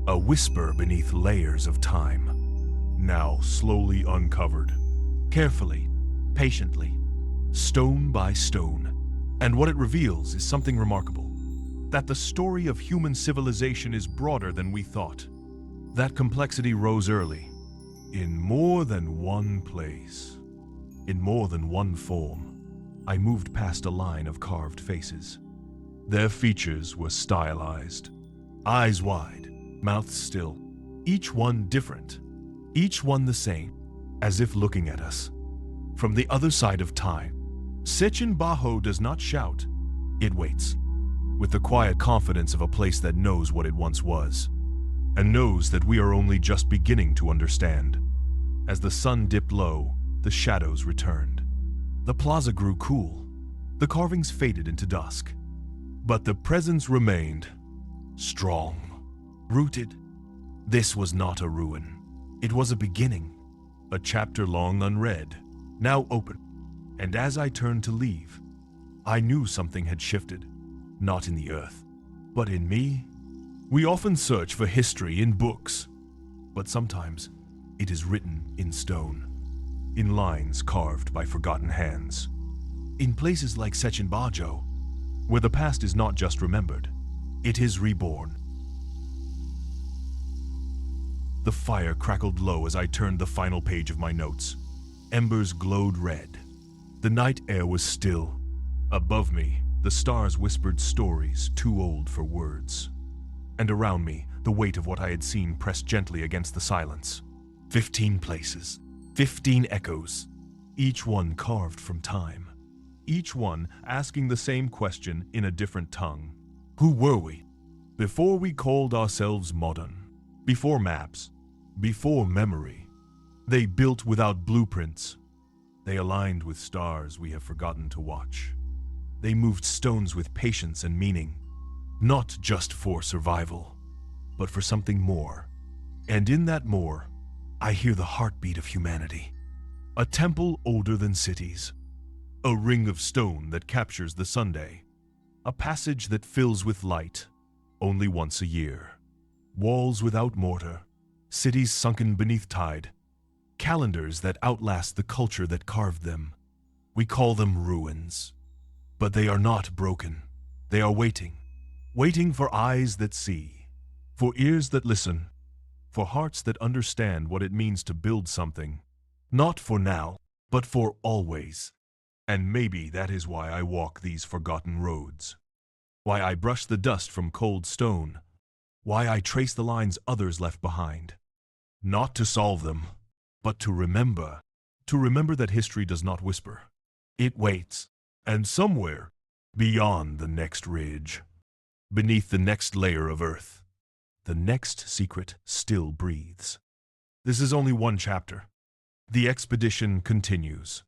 A whisper beneath layers of time, now slowly uncovered, carefully, patiently, stone by stone. And what it reveals is something remarkable. That the story of human civilization is broader than we thought. That complexity rose early, in more than one place, in more than one form. I moved past a line of carved faces. Their features were stylized, eyes wide, mouths still, each one different, each one the same, as if looking at us. From the other side of time, Sechin Bajo does not shout, it waits, with the quiet confidence of a place that knows what it once was, and knows that we are only just beginning to understand. As the sun dipped low, the shadows returned. The plaza grew cool. The carvings faded into dusk. But the presence remained, strong, rooted. This was not a ruin. It was a beginning, a chapter long unread, now open. And as I turned to leave, I knew something had shifted. Not in the earth, but in me. We often search for history in books, but sometimes it is written in stone, in lines carved by forgotten hands. In places like Sechin Bajo, where the past is not just remembered, it is reborn. The fire crackled low as I turned the final page of my notes. Embers glowed red. The night air was still. Above me, the stars whispered stories too old for words. And around me, the weight of what I had seen pressed gently against the silence. 15 places, 15 echoes, each one carved from time. Each one asking the same question in a different tongue. Who were we? Before we called ourselves modern. Before maps. Before memory. They built without blueprints. They aligned with stars we have forgotten to watch. They moved stones with patience and meaning, not just for survival, but for something more. And in that more, I hear the heartbeat of humanity. A temple older than cities. A ring of stone that captures the Sunday. A passage that fills with light. only once a year. Walls without mortar, cities sunken beneath tide, calendars that outlast the culture that carved them. We call them ruins. But they are not broken. They are waiting. Waiting for eyes that see, for ears that listen, for hearts that understand what it means to build something. Not for now, but for always. And maybe that is why I walk these forgotten roads. Why I brush the dust from cold stone. Why I trace the lines others left behind. Not to solve them, but to remember. To remember that history does not whisper. It waits. And somewhere, beyond the next ridge, beneath the next layer of earth, the next secret still breathes. This is only one chapter. The expedition continues.